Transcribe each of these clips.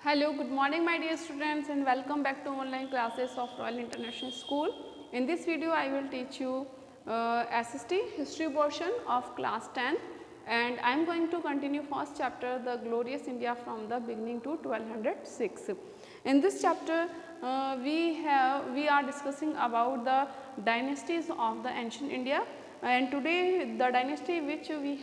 Hello, good morning my dear students and welcome back to online classes of Royal International School. In this video I will teach you SST history portion of class 10 and I am going to continue first chapter the glorious India from the beginning to 1206. In this chapter we are discussing about the dynasties of the ancient India and today the dynasty which we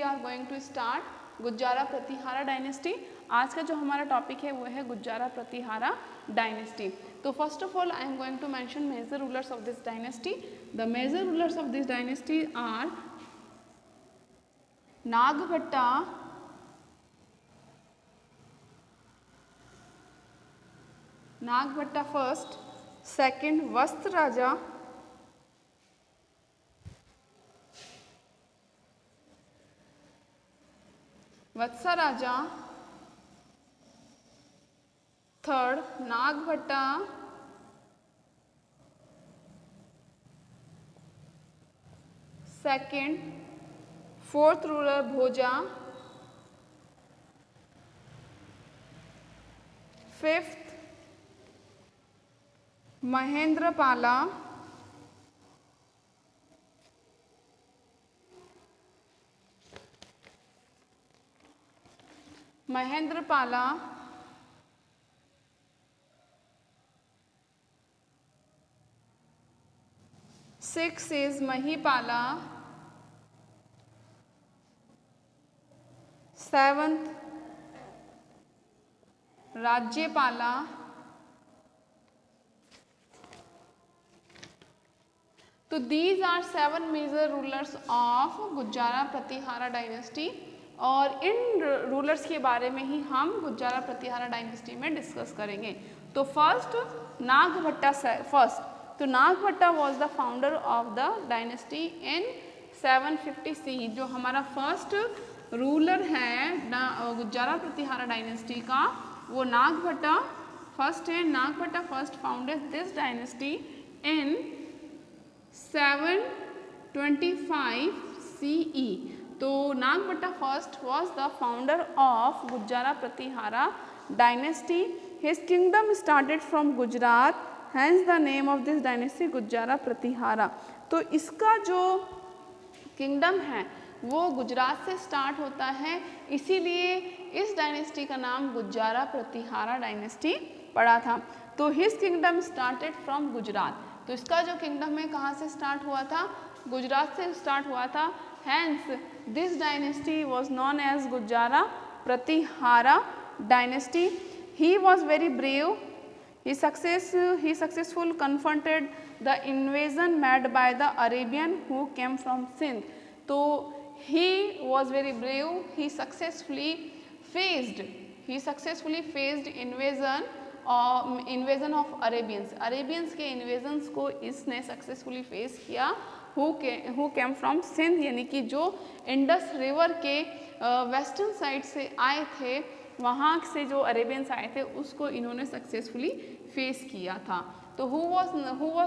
are going to start Gurjara Pratihara dynasty. आज का जो हमारा topic है वो है Gurjara Pratihara dynasty. तो first of all I am going to mention major rulers of this dynasty. The major rulers of this dynasty are Nagabhata, Nagabhata first, second वस्त्र राजा, Vatsaraja, third Nagabhata, second fourth ruler Bhoja, fifth Mahendrapala, Mahendrapala, six is Mahipala, seventh Rajyapala, तो these are seven major rulers of Gurjara Pratihara dynasty और इन rulers के बारे में ही हम गुज्जारा Pratihara dynasty में discuss करेंगे। तो फर्स्ट नागभट्टा फर्स्ट, तो Nagabhatta was the founder of the dynasty in 750 सी। जो हमारा फर्स्ट रूलर है गुज्जारा प्रतिहारा डायनेस्टी का वो नागभट्टा फर्स्ट है। Nagabhata first founded this dynasty in 725 CE। तो Nagabhata first was the founder of Gurjara Pratihara dynasty. His kingdom started from Gujarat, hence the name of this dynasty Gurjara Pratihara. तो इसका जो किंगडम है वो गुजरात से स्टार्ट होता है, इसीलिए इस डायनेस्टी का नाम गुज्जारा प्रतिहारा डायनेस्टी पड़ा था। तो his kingdom started from Gujarat, तो इसका जो किंगडम है कहाँ से स्टार्ट हुआ था? गुजरात से स्टार्ट हुआ था। Hence, this dynasty was known as Gujjara Pratihara dynasty. He was very brave. He successfully confronted the invasion made by the Arabian who came from Sindh. So he was very brave. He successfully faced invasion of Arabians. Arabians के invasions को इसने successfully face किया। who came from Sindh, यानी कि जो Indus river के western side से आए थे, वहाँ से जो अरेबियंस आए थे उसको इन्होंने सक्सेसफुली फेस किया था। तो who was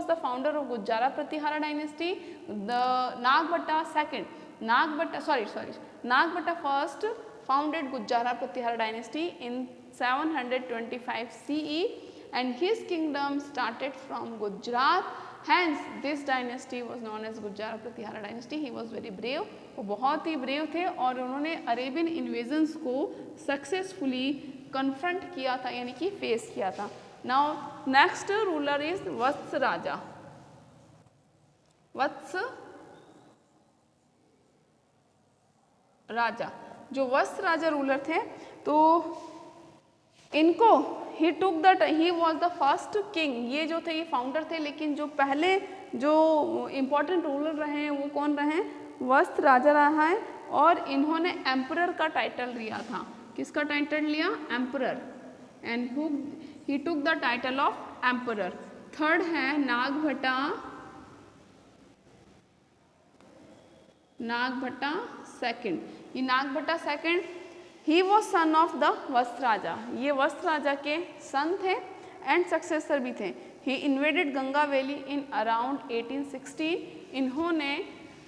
the founder of Gurjara Pratihara dynasty? The Nagabhata second, Nagabhata first founded Gurjara Pratihara dynasty in 725 CE and his kingdom started from Gujarat. Hence this dynasty was known as Gurjara Pratihara dynasty. He was very brave, वो बहुत ही brave थे और उन्होंने Arabian invasions को successfully confront किया था, यानी कि फेस किया था। Now next ruler is Vatsaraja. Vatsaraja, जो वत्स राजा रूलर थे तो इनको he was the first king. ये जो थे ये फाउंडर थे, लेकिन जो पहले जो इम्पोर्टेंट रूलर रहे हैं वो कौन रहे हैं? वस्त्र राजा रहा है और इन्होंने एम्परर का टाइटल लिया था। किसका टाइटल लिया? Emperor. And he took the title of emperor. Third है नागभट्टा, नागभट्टा सेकंड। ये Nagabhatta second he was son of the वस्त्र राजा, ये वस्त्र राजा के सन थे एंड सक्सेसर भी थे। He invaded Ganga valley in around 1860। इन्होंने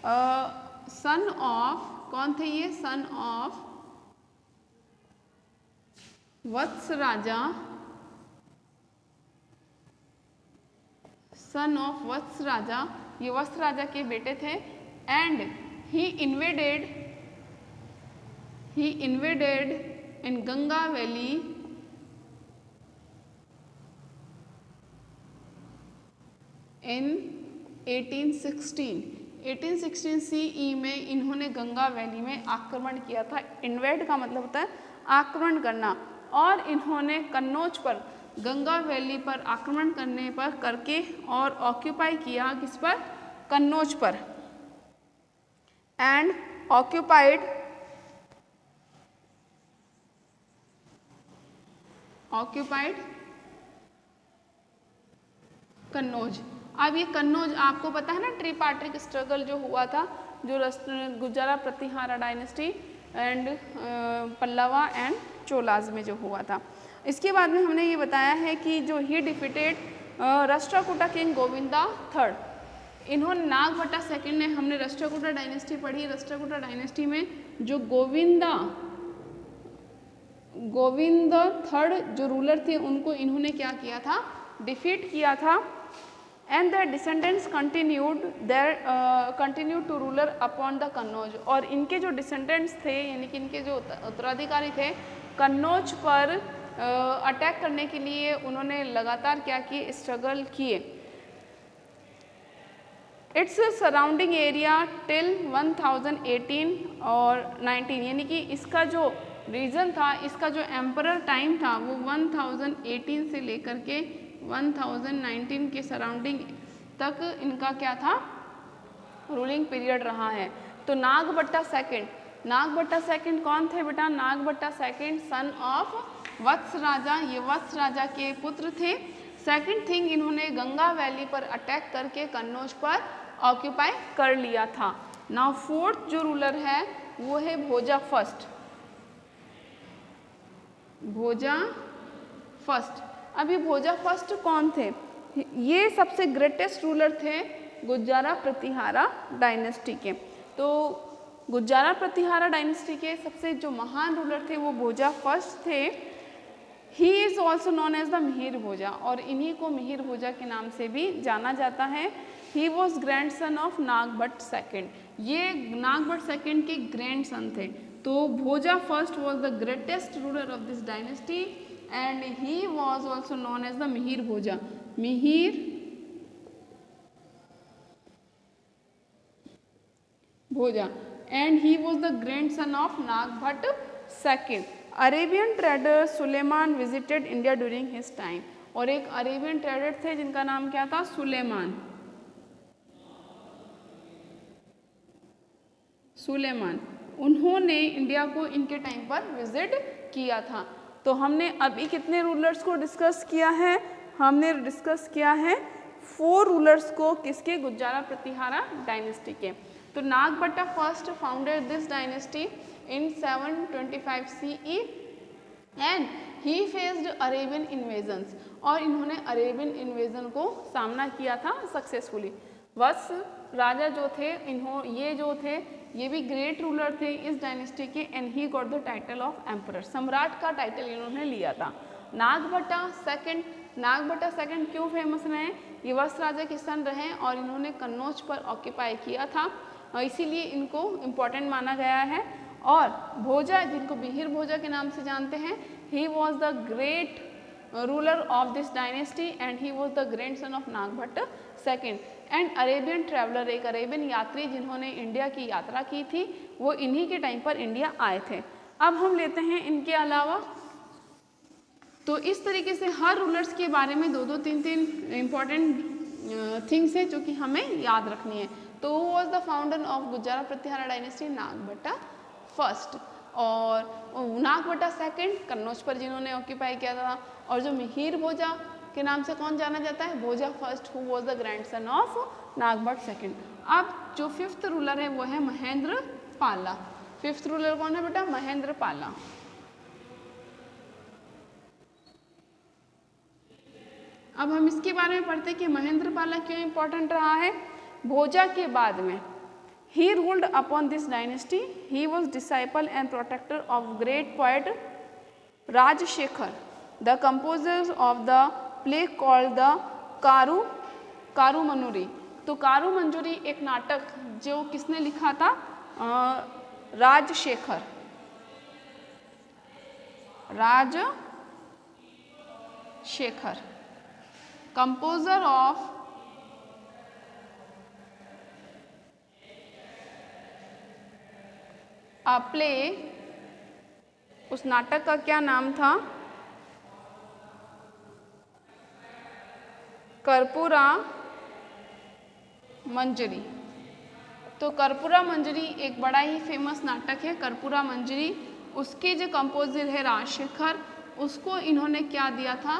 सन ऑफ, कौन थे ये? Son of Vatsa Raja, son of वत्स राजा, ये वत्स राजा के बेटे थे। And he invaded in Ganga valley in 1816 CE में इन्होंने गंगा वैली में आक्रमण किया था। इन्वेड का मतलब होता है आक्रमण करना, और इन्होंने कन्नौज पर, गंगा वैली पर आक्रमण करके और ऑक्यूपाई किया, किस पर, कन्नौज पर। And occupied Kannauj. अब ये कन्नौज, आपको पता है ना ट्रिपार्टिक स्ट्रगल जो हुआ था, जो गुर्जरा Pratihara dynasty and Pallava and Cholas में जो हुआ था। इसके बाद में हमने ये बताया है कि जो ही defeated Rashtrakuta king Govinda third, इन्होंने नागभट्टा सेकंड ने, हमने राष्ट्रकूटा डायनेस्टी पढ़ी, राष्ट्रकूटा डायनेस्टी में जो गोविंद थर्ड जो रूलर थे, उनको इन्होंने क्या किया था, डिफीट किया था। And their descendants continued to ruler upon the Kannauj, और इनके जो डिसेंडेंट्स थे, यानी कि इनके जो उत्तराधिकारी थे, कन्नौज पर अटैक करने के लिए उन्होंने लगातार क्या किए, स्ट्रगल किए। इट्स सराउंडिंग एरिया टिल 1018 और 19, यानी कि इसका जो रीजन था, इसका जो एम्परर टाइम था, वो 1018 से लेकर के 1019 के सराउंडिंग तक इनका क्या था, रूलिंग पीरियड रहा है। तो नागभट्टा सेकंड कौन थे बेटा, नागभट्टा सेकंड सन ऑफ वत्स राजा, ये वत्स राजा के पुत्र थे। सेकंड थिंग, इन्होंने गंगा वैली पर अटैक करके कन्नौज पर ऑक्यूपाई कर लिया था। नाउ फोर्थ जो रूलर है वो है भोजा फर्स्ट। अभी भोजा फर्स्ट कौन थे, ये सबसे ग्रेटेस्ट रूलर थे गुर्जरा प्रतिहारा डायनेस्टी के। तो गुर्जरा प्रतिहारा डायनेस्टी के सबसे जो महान रूलर थे वो भोजा फर्स्ट थे। He is also known as the Mihir Bhoja, और इन्हीं को मिहिर भोजा के नाम से भी जाना जाता है। He was grandson of Nagabhata second, ये नागभट्ट सेकेंड के ग्रैंड सन थे। तो Bhoja first was the greatest ruler of this dynasty and he was also known as the Mihir Bhoja and he was the grandson of Nagabhata second. Arabian trader Sulaiman visited India during his time, और एक Arabian trader थे जिनका नाम क्या था, सुलेमान, उन्होंने India को इनके टाइम पर विजिट किया था। तो हमने अभी कितने रूलर्स को डिस्कस किया है, हमने डिस्कस किया है 4 रूलर्स को, किसके, गुर्जरा प्रतिहारा डायनेस्टी के। तो Nagabhata first founded this dynasty in 725 CE and he faced Arabian invasions, और इन्होंने अरेबियन इन्वेजन को सामना किया था सक्सेसफुली। वत्स राजा जो थे, ये भी ग्रेट रूलर थे इस डायनेस्टी के and he got the title of emperor, सम्राट का टाइटल इन्होंने लिया था। नागभट्टा सेकंड क्यों फेमस रहे, ये वत्स राजा के सन रहे और इन्होंने कन्नौज पर ऑक्यूपाई किया था, इसीलिए इनको इम्पोर्टेंट माना गया है। और भोजा, जिनको मिहिर भोजा के नाम से जानते हैं, ही was the great ruler of this dynasty and he was the grandson of Nagabhata second. And Arabian traveller, एक अरेबियन यात्री जिन्होंने इंडिया की यात्रा की थी, वो इन्हीं के टाइम पर इंडिया आए थे। अब हम लेते हैं इनके अलावा, तो इस तरीके से हर रूलर्स के बारे में 2-2, 3-3 इम्पॉर्टेंट थिंग्स है जो कि हमें याद रखनी है। तो who was the founder of Gurjara Pratihara dynasty, Nagabhatta first, और नागभट्टा सेकंड कन्नौज पर जिन्होंने ऑक्यूपाई किया था, और जो मिहिर भोजा के नाम से कौन जाना जाता है, Bhoja first, who was the grandson of Nagabhata second. अब जो 5th रूलर है वो है महेंद्र पाला। 5th रूलर कौन है बेटा, महेंद्र पाला। अब हम इसके बारे में पढ़ते हैं कि महेंद्र पाला क्यों इंपॉर्टेंट रहा है। भोजा के बाद में he ruled upon this dynasty, he was disciple and protector of great poet Rajashekhara, the composers of the play called the Karpuramanjari. तो कारूमंजरी एक नाटक जो किसने लिखा था? Rajashekhara, composer of a play. उस नाटक का क्या नाम था? कर्पूरा मंजरी। तो कर्पूरा मंजरी एक बड़ा ही फेमस नाटक है, कर्पूरा मंजरी। उसके जो कंपोजर है राजशेखर, उसको इन्होंने क्या दिया था?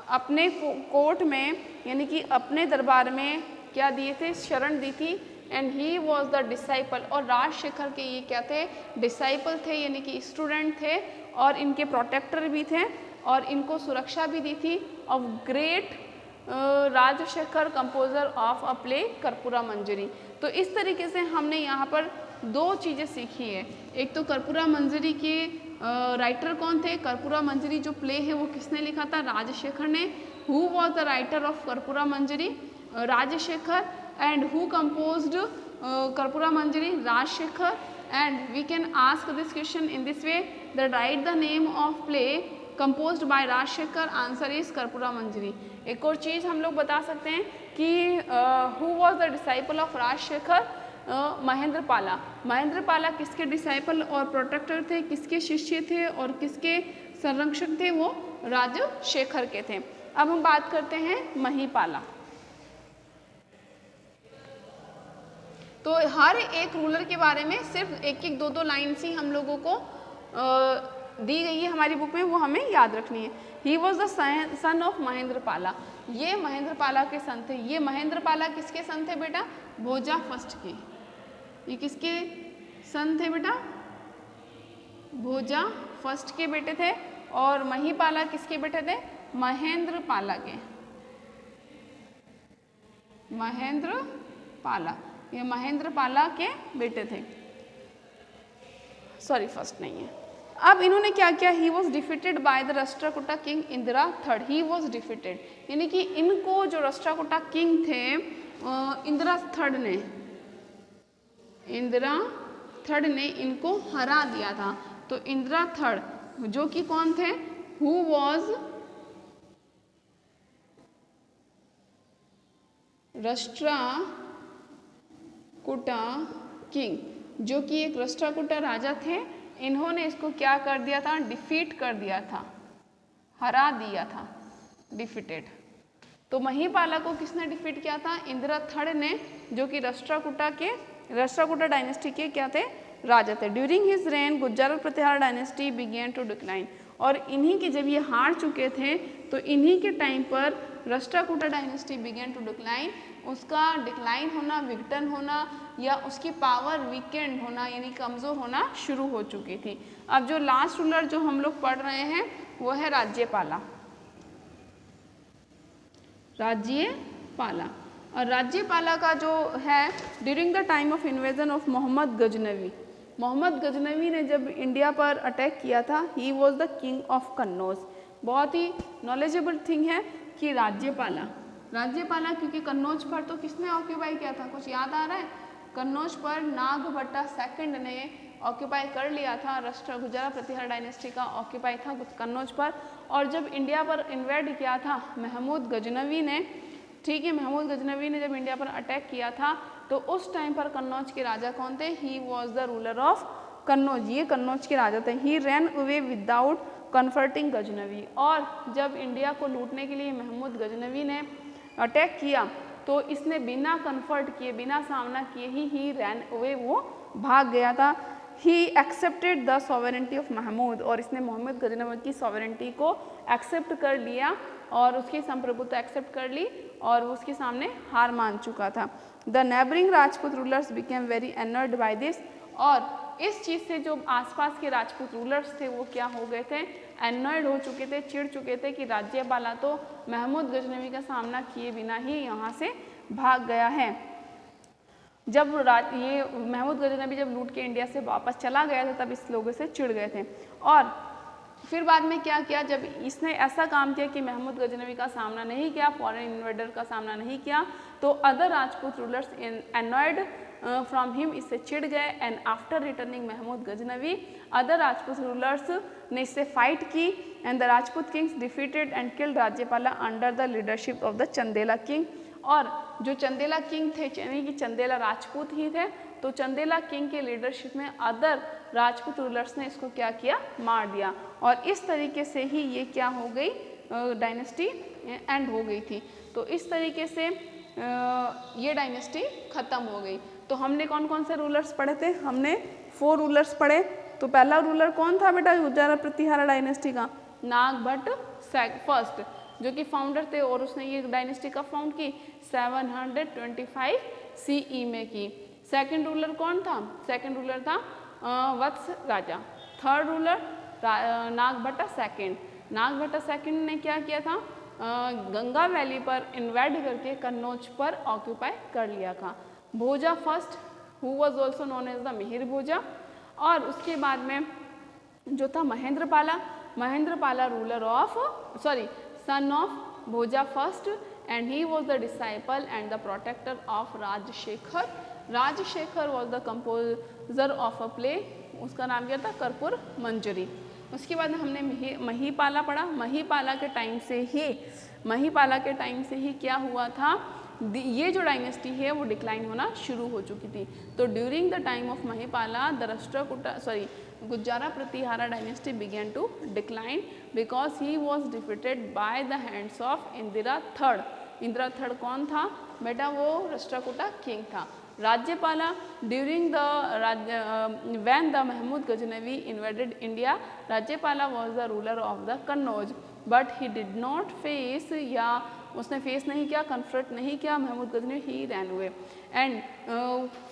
अपने कोर्ट में, यानी कि अपने दरबार में क्या दिए थे? शरण दी थी। And he was the disciple, और राजशेखर के ये क्या थे? डिसाइपल थे, यानी कि स्टूडेंट थे, और इनके प्रोटेक्टर भी थे, और इनको सुरक्षा भी दी थी। Of great Rajashekhara composer of a play Karpuramanjari. तो इस तरीके से हमने यहाँ पर दो चीज़ें सीखी है। एक तो कर्पूरा मंजरी के राइटर कौन थे? कर्पूरा मंजरी जो प्ले है वो किसने लिखा था? राजशेखर ने। Who was the writer of कर्पूरा Manjari? Rajashekhara. And who composed Karpuramanjari? Rajashekhara. And we can ask this question in this way that write the name of play composed by Rajashekhara. Answer is Karpuramanjari. एक और चीज़ हम लोग बता सकते हैं कि who was the disciple of Rajashekhara? Mahendrapala. Mahendrapala किसके डिसाइपल और प्रोटेक्टर थे? किसके शिष्य थे और किसके संरक्षक थे? वो राजशेखर के थे। अब हम बात करते हैं महिपाला। तो हर एक रूलर के बारे में सिर्फ एक एक दो दो लाइन ही हम लोगों को दी गई है हमारी बुक में, वो हमें याद रखनी है। He was the son of Mahendrapala. ये महेंद्रपाला के सन थे। ये महेंद्रपाला किसके सन थे बेटा? भोजा फर्स्ट के। ये किसके सन थे बेटा? भोजा फर्स्ट के बेटे थे। और महिपाला किसके बेटे थे? महेंद्रपाला के। महेंद्रपाला, ये महेंद्रपाला के बेटे थे। सॉरी, फर्स्ट नहीं है। अब इन्होंने क्या किया? ही was defeated by the Rashtrakuta king Indira third. He was defeated, यानी कि इनको जो राष्ट्रकूटा किंग थे इंदिरा थर्ड ने इनको हरा दिया था। तो इंदिरा थर्ड जो कि कौन थे? हु वॉज राष्ट्रकूटा किंग, जो कि एक राष्ट्रकूटा राजा थे। इन्होंने इसको क्या कर दिया था? डिफीट कर दिया था, हरा दिया था, डिफीटेड। तो महिपाला को किसने डिफीट किया था? इंदिरा थर्ड ने, जो कि राष्ट्रकूटा डायनेस्टी के क्या थे? राजा थे। During his reign Gujjar Pratihara dynasty began to decline. और इन्हीं के, जब ये हार चुके थे तो इन्हीं के टाइम पर Rashtrakuta dynasty began to decline, उसका डिक्लाइन होना, विघटन होना, या उसकी पावर वीकेंड होना, यानी कमज़ोर होना शुरू हो चुकी थी। अब जो लास्ट रूलर जो हम लोग पढ़ रहे हैं वो है राज्यपाला। और राज्यपाला का जो है, during the time of invasion of Mohammad Ghaznavi ने जब इंडिया पर अटैक किया था, he was the king of Kannauj. बहुत ही नॉलेजेबल थिंग है कि राज्यपाला क्योंकि कन्नौज पर तो किसने ऑक्यूपाई किया था? कुछ याद आ रहा है? कन्नौज पर नागभट्टा सेकंड ने ऑक्यूपाई कर लिया था। गुजरात प्रतिहार डायनेस्टी का ऑक्यूपाई था कन्नौज पर। और जब इंडिया पर इन्वेड किया था महमूद गजनवी ने, ठीक है, महमूद गजनवी ने जब इंडिया पर अटैक किया था तो उस टाइम पर कन्नौज के राजा कौन थे? ही was the ruler of Kannauj. ये कन्नौज के राजा थे। ही रैन अवे विदाउट कन्फर्टिंग गजनवी। और जब इंडिया को लूटने के लिए महमूद गजनवी ने अटैक किया तो इसने बिना कन्फर्ट किए, बिना सामना किए ही रैन अवे, वो भाग गया था। He accepted the sovereignty of Mahmud, और इसने मोहम्मद गजनवी की सॉवरेंटी को एक्सेप्ट कर लिया और उसकी संप्रभुता एक्सेप्ट कर ली और उसके सामने हार मान चुका था। The neighbouring Rajput rulers became very annoyed by this. और इस चीज़ से जो आसपास के राजपूत रूलर्स थे वो क्या हो गए थे? एनर्ड हो चुके थे, चिढ़ चुके थे कि राज्यपाला तो महमूद गजनवी का सामना किए बिना ही यहाँ से भाग गया है। जब ये महमूद गजनवी जब लूट के इंडिया से वापस चला गया था तब इस लोगों से चिढ़ गए थे। और फिर बाद में क्या किया, जब इसने ऐसा काम किया कि महमूद गजनवी का सामना नहीं किया, फॉरेन इन्वेडर का सामना नहीं किया, तो other Rajput rulers annoyed from him, इससे चिढ़ गए। And after returning Mahmud Ghaznavi, other Rajput rulers ने इससे फाइट की। And the Rajput kings defeated and killed Rajyapala under the leadership of the Chandela king. और जो चंदेला किंग थे, यानी कि चंदेला राजपूत ही थे, तो चंदेला किंग के लीडरशिप में अदर राजपूत रूलर्स ने इसको क्या किया, मार दिया। और इस तरीके से ही ये क्या हो गई, डायनेस्टी एंड हो गई थी। तो इस तरीके से ये डायनेस्टी ख़त्म हो गई। तो हमने कौन कौन से रूलर्स पढ़े थे, हमने 4 रूलर्स पढ़े। तो पहला रूलर कौन था बेटा गुर्जर प्रतिहारा डायनेस्टी का, नागभट्ट फर्स्ट, जो कि फाउंडर थे, और उसने ये डायनेस्टी कब फाउंड की, 725 CE में की। सेकंड रूलर कौन था, सेकंड रूलर था Vatsa Raja. Third ruler Nagabhata second. Nagabhata second ने क्या किया था, गंगा वैली पर इन्वेड करके कन्नौज पर ऑक्यूपाई कर लिया था। Bhoja first, who was also known as the Mihir Bhoja. और उसके बाद में जो था Mahendrapala, Mahendrapala ruler of son of Bhoja first, and he was the disciple and the protector of Rajashekhara. Rajashekhara was the composer of a play, उसका नाम क्या था, कर्पूर मंजरी। उसके बाद हमने महीपाला पढ़ा। महीपाला के टाइम से ही क्या हुआ था, ये जो डायनेस्टी है वो डिक्लाइन होना शुरू हो चुकी थी। तो during the time of Mahipala the Gurjara Pratihara dynasty began to decline because he was defeated by the hands of Indira third. Indira third कौन था बेटा, वो राष्ट्रकूटा किंग था। Rajyapala during the when the Mahmud Ghaznavi invaded India, Rajyapala was the ruler of the Kannauj, but he did not face, या उसने face नहीं किया, confront नहीं किया Mahmud Ghaznavi, he ran away. And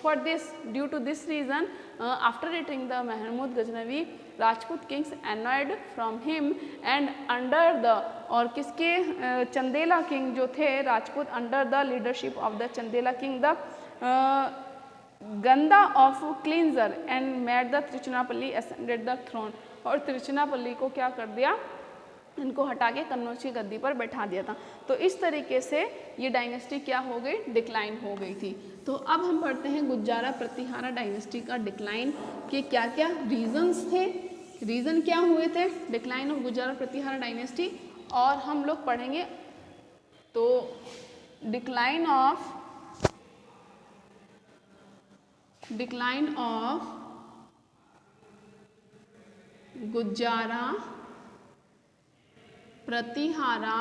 for this, due to this reason, after returning the Mahmud Ghaznavi, Rajput kings annoyed from him and under the, और किसके, Chandela king जो थे Rajput, under the leadership of the Chandela king the Ganda of Kalinjar and made the Trilochanapala ascended the throne. और त्रिचुनापल्ली को क्या कर दिया, इनको हटा के कन्नौज की गद्दी पर बैठा दिया था। तो इस तरीके से ये डायनेस्टी क्या हो गई, डिक्लाइन हो गई थी। तो अब हम पढ़ते हैं गुज्जारा प्रतिहारा डायनेस्टी का डिक्लाइन के क्या क्या रीजंस थे, रीजन क्या हुए थे decline of Gurjara Pratihara dynasty. और हम लोग पढ़ेंगे तो decline of Gurjara Pratihara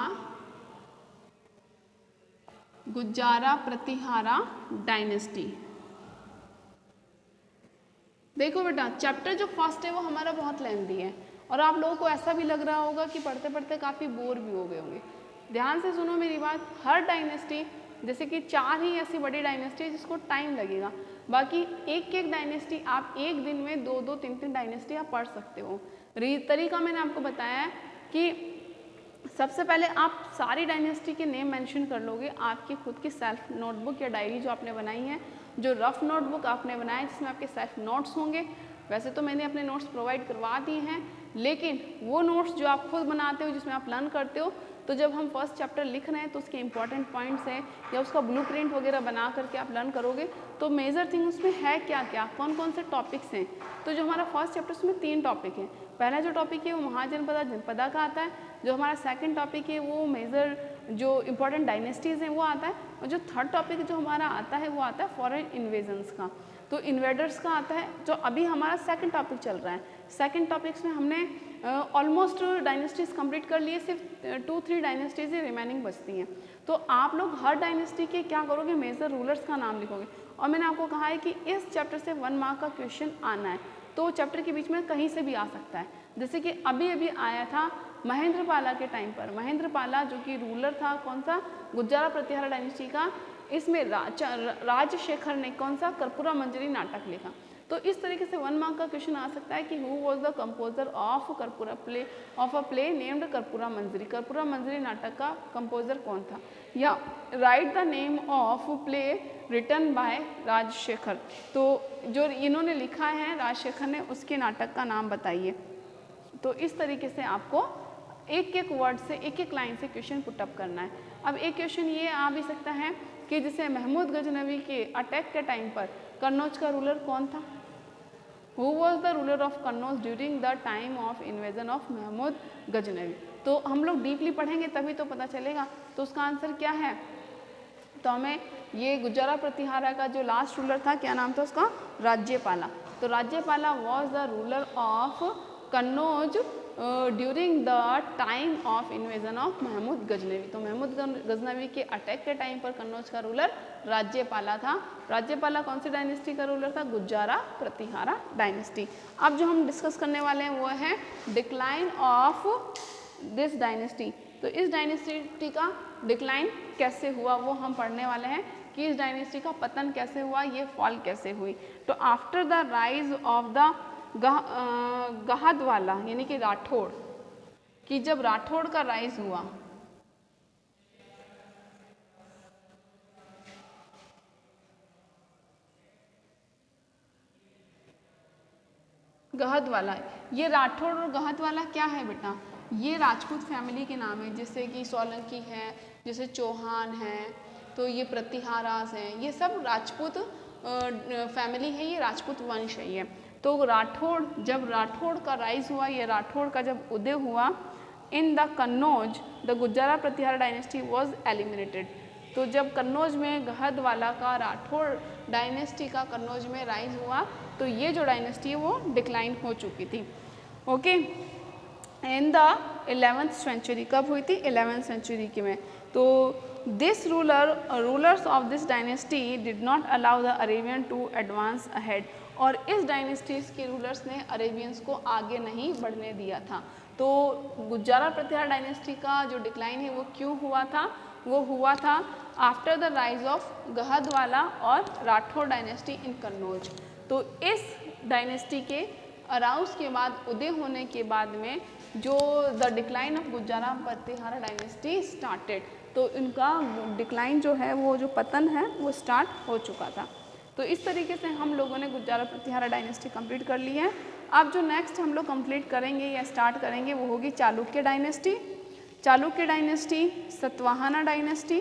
dynasty. देखो बेटा, चैप्टर जो फर्स्ट है वो हमारा बहुत लेंथी है, और आप लोगों को ऐसा भी लग रहा होगा कि पढ़ते पढ़ते काफ़ी बोर भी हो गए होंगे। ध्यान से सुनो मेरी बात, हर डायनेस्टी, जैसे कि 4 ही ऐसी बड़ी डायनेस्टी है जिसको टाइम लगेगा, बाकी एक एक डायनेस्टी आप एक दिन में 2-2, 3-3 डायनेस्टी आप पढ़ सकते हो। तरीका मैंने आपको बताया है कि सबसे पहले आप सारी डायनेस्टी के नेम मेंशन कर लोगे, आपकी खुद की सेल्फ नोटबुक या डायरी जो आपने बनाई है, जो रफ नोटबुक आपने बनाया है जिसमें आपके सेल्फ नोट्स होंगे। वैसे तो मैंने अपने नोट्स प्रोवाइड करवा दिए हैं, लेकिन वो नोट्स जो आप खुद बनाते हो, जिसमें आप लर्न करते हो, तो जब हम फर्स्ट चैप्टर लिख रहे हैं तो उसके इंपॉर्टेंट पॉइंट्स हैं या उसका ब्लूप्रिंट वगैरह बना करके आप लर्न करोगे, तो मेजर थिंग उसमें है क्या क्या, कौन कौन से टॉपिक्स हैं। तो जो हमारा फर्स्ट चैप्टर उसमें 3 टॉपिक हैं। पहला जो टॉपिक है वो महाजनपदा जनपदा का आता है, जो हमारा सेकंड टॉपिक है वो मेजर जो इंपॉर्टेंट डायनेस्टीज़ हैं वो आता है, और जो थर्ड टॉपिक जो हमारा आता है वो आता है फॉरेन इन्वेजन्स का, तो इन्वेडर्स का आता है, जो अभी हमारा सेकंड टॉपिक चल रहा है। सेकंड टॉपिक्स में हमने ऑलमोस्ट डायनेस्टीज कंप्लीट कर लिए, सिर्फ 2-3 डायनेस्टीज ही रिमेनिंग बचती हैं। तो आप लोग हर डायनेस्टी के क्या करोगे, मेजर रूलर्स का नाम लिखोगे। और मैंने आपको कहा है कि इस चैप्टर से 1 मार्क का क्वेश्चन आना है, तो चैप्टर के बीच में कहीं से भी आ सकता है। जैसे कि अभी अभी आया था महेंद्रपाला के टाइम पर, महेंद्रपाला जो कि रूलर था कौन सा, गुज्जारा प्रतिहारा डायनेस्टी का, इसमें राजशेखर ने कौन सा, कर्पूरा मंजरी नाटक लिखा। तो इस तरीके से 1 मार्क का क्वेश्चन आ सकता है कि who was the composer of a play named Karpura Manjari, Karpura Manjari नाटक का कंपोजर कौन था, या write the name of play written by Rajashekhara. तो जो इन्होंने लिखा है राजशेखर ने, उसके नाटक का नाम बताइए। तो इस तरीके से आपको एक एक वर्ड से एक एक लाइन से क्वेश्चन पुटअप करना है। अब एक क्वेश्चन ये आ भी सकता है कि जैसे महमूद गजनवी के अटैक के टाइम पर कन्नौज का रूलर कौन था? Who was the ruler of Kannauj during the time of invasion of Mahmud Ghaznavi? तो हम लोग डीपली पढ़ेंगे तभी तो पता चलेगा। तो उसका आंसर क्या है? तो हमें ये गुज्जरा प्रतिहारा का जो लास्ट रूलर था, क्या नाम था उसका? राज्यपाला। तो Rajyapala was the ruler of Kannauj during the time of invasion of Mahmud Ghaznavi. तो महमूद गजनवी के अटैक के टाइम पर कन्नौज का रूलर राज्यपाला था। राज्यपाला कौन सी डायनेस्टी का रूलर था? गुज्जरा प्रतिहारा डायनेस्टी। अब जो हम डिस्कस करने वाले हैं वो है डिक्लाइन ऑफ दिस डायनेस्टी। तो इस डायनेस्टी का डिक्लाइन कैसे हुआ वो हम पढ़ने वाले हैं कि इस डायनेस्टी का पतन कैसे हुआ, ये फॉल कैसे हुई। तो after the rise of the Gahadavala यानी कि राठौड़, कि जब राठौड़ का राइज हुआ, गहदवाला, ये राठौड़ और गहदवाला क्या है बेटा? ये राजपूत फैमिली के नाम है, जैसे कि सोलंकी है, जैसे चौहान है, तो ये प्रतिहारास हैं, ये सब राजपूत फैमिली है, ये राजपूत वंश है ये। तो राठौड़, जब राठौड़ का राइज हुआ, ये राठौड़ का जब उदय हुआ in the Kannauj, the Gurjara Pratihara dynasty was eliminated. तो जब कन्नौज में गहदवाला का, राठौड़ डायनेस्टी का कन्नौज में राइज हुआ, तो ये जो डायनेस्टी है वो डिक्लाइन हो चुकी थी। Okay, in the 11th century, कब हुई थी? 11th सेंचुरी के में। तो this rulers of this dynasty did not allow the Arabian to advance ahead. और इस डायनेस्टीज के रूलर्स ने अरेबियंस को आगे नहीं बढ़ने दिया था। तो गुज्जरा प्रतिहारा डायनेस्टी का जो डिक्लाइन है वो क्यों हुआ था? वो हुआ था आफ्टर द राइज ऑफ गहदवाला और राठौड़ डायनेस्टी इन कन्नौज। तो इस डायनेस्टी के अराउज के बाद, उदय होने के बाद में जो the decline of Gurjara Pratihara dynasty started, तो इनका डिक्लाइन जो है, वो जो पतन है वो स्टार्ट हो चुका था। तो इस तरीके से हम लोगों ने गुज्जरा प्रतिहारा डायनेस्टी कंप्लीट कर ली है। अब जो नेक्स्ट हम लोग कंप्लीट करेंगे या स्टार्ट करेंगे वो होगी Chalukya dynasty. Chalukya dynasty, Satavahana dynasty,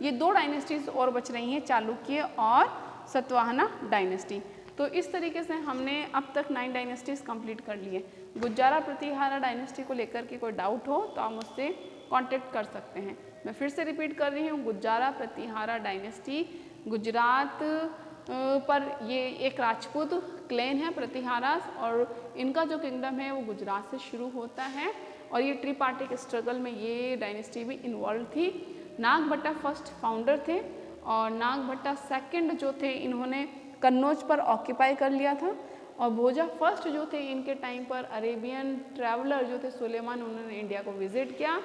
ये दो डायनेस्टीज और बच रही हैं, चालुक्य और सतवाहना डायनेस्टी। तो इस तरीके से हमने अब तक 9 डायनेस्टीज कंप्लीट कर लिए। गुज्जरा प्रतिहारा डायनेस्टी को लेकर के कोई डाउट हो तो आप मुझसे कांटेक्ट कर सकते हैं। मैं फिर से रिपीट कर रही हूँ, गुज्जरा प्रतिहारा डायनेस्टी गुजरात पर ये एक राजपूत क्लेन है प्रतिहारास, और इनका जो किंगडम है वो गुजरात से शुरू होता है, और ये ट्रिपार्टिक स्ट्रगल में ये डायनेस्टी भी इन्वॉल्व थी। नागभट्टा फर्स्ट फाउंडर थे, और नागभट्टा सेकंड जो थे इन्होंने कन्नौज पर ऑक्यूपाई कर लिया था, और भोजा फर्स्ट जो थे इनके टाइम पर अरेबियन ट्रैवलर जो थे सुलेमान, उन्होंने इंडिया को विजिट किया।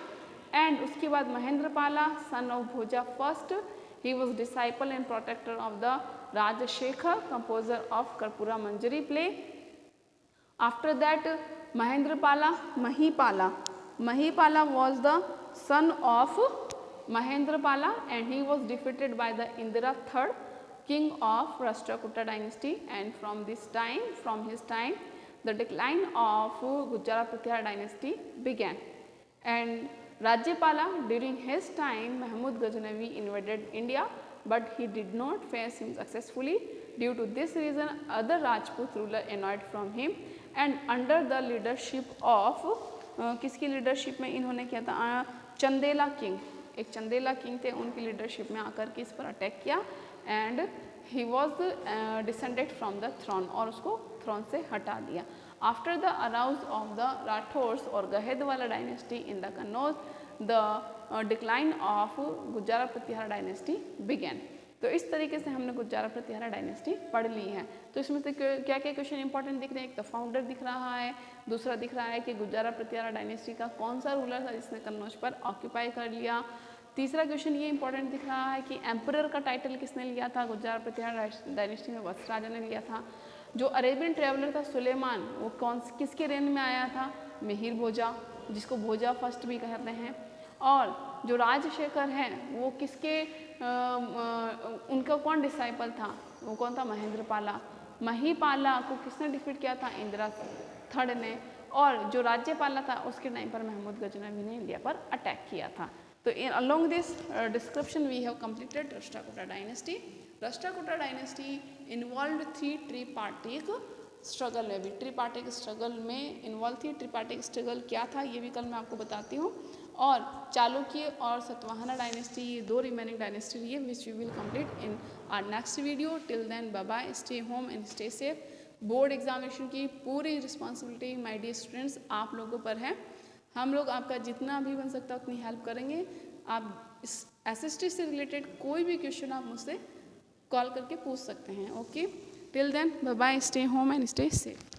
एंड उसके बाद Mahendrapala son of Bhoja first, he was disciple and protector of the Rajashekhara, composer of कर्पूरा Manjari play. After that Mahendrapala, Mahipala was the son of Mahendrapala, and he was defeated by the Indira III, king of Rashtrakuta dynasty, and from his time, the decline of Gujjara Pratihara dynasty began. And Rajyapala, during his time, Mahmud Ghaznavi invaded India, but he did not face him successfully. Due to this reason, other Rajput ruler annoyed from him, and under the leadership of किसकी leadership में इन्होंने किया था, Chandela king, एक Chandela king थे, उनकी leadership में आकर के इस पर अटैक किया, and he was descended from the throne, और उसको थ्रोन से हटा दिया. After the arouse of the Rathores और Gahadavala dynasty in the Kannauj, the decline of Gurjara Pratihara dynasty began. तो इस तरीके से हमने गुज्जरा प्रतिहारा डायनेस्टी पढ़ ली है. तो इसमें से क्या क्या क्वेश्चन इंपॉर्टेंट दिख रहे हैं, एक तो फाउंडर दिख रहा है, दूसरा दिख रहा है कि गुज्जरा प्रतिहारा डायनेस्टी का कौन सा रूलर था जिसने कन्नौज पर ऑक्यूपाई कर लिया. तीसरा क्वेश्चन ये इंपॉर्टेंट दिख रहा है कि एम्परर का टाइटल किसने लिया था, गुज्जरा प्रतिहारा डायनेस्टी में वत्स राजा ने लिया था. जो अरेबियन ट्रेवलर था सुलेमान, वो किसके रेन में आया था, मिहिर भोजा, जिसको भोजा फर्स्ट भी कहते हैं. और जो राजशेखर हैं वो किसके उनका कौन डिसाइपल था, वो कौन था, महेंद्रपाला. महीपाला को किसने डिफीट किया था, इंदिरा थर्ड ने. और जो राज्यपाल था उसके टाइम पर महमूद गजनवी ने इंडिया पर अटैक किया था। तो along this description we have completed Rashtrakuta dynasty. Rashtrakuta dynasty involved three tripartite struggle में भी, ट्रिपार्टिक स्ट्रगल में इन्वॉल्व थी। ट्रिपार्टिक स्ट्रगल क्या था ये भी कल मैं आपको बताती हूँ। और चालुक्य और सातवाहना डायनेस्टी, ये दो रिमेनिंग डायनेस्टी रही है which we will complete in our next video. Till then bye bye, stay home and stay safe. Board examination की पूरी रिस्पॉन्सिबिलिटी माय डियर स्टूडेंट्स आप लोगों पर है। हम लोग आपका जितना भी बन सकता है उतनी हेल्प करेंगे। आप इस SST से रिलेटेड कोई भी क्वेश्चन आप मुझसे कॉल करके पूछ सकते हैं। Okay, till then bye bye, stay home and stay safe.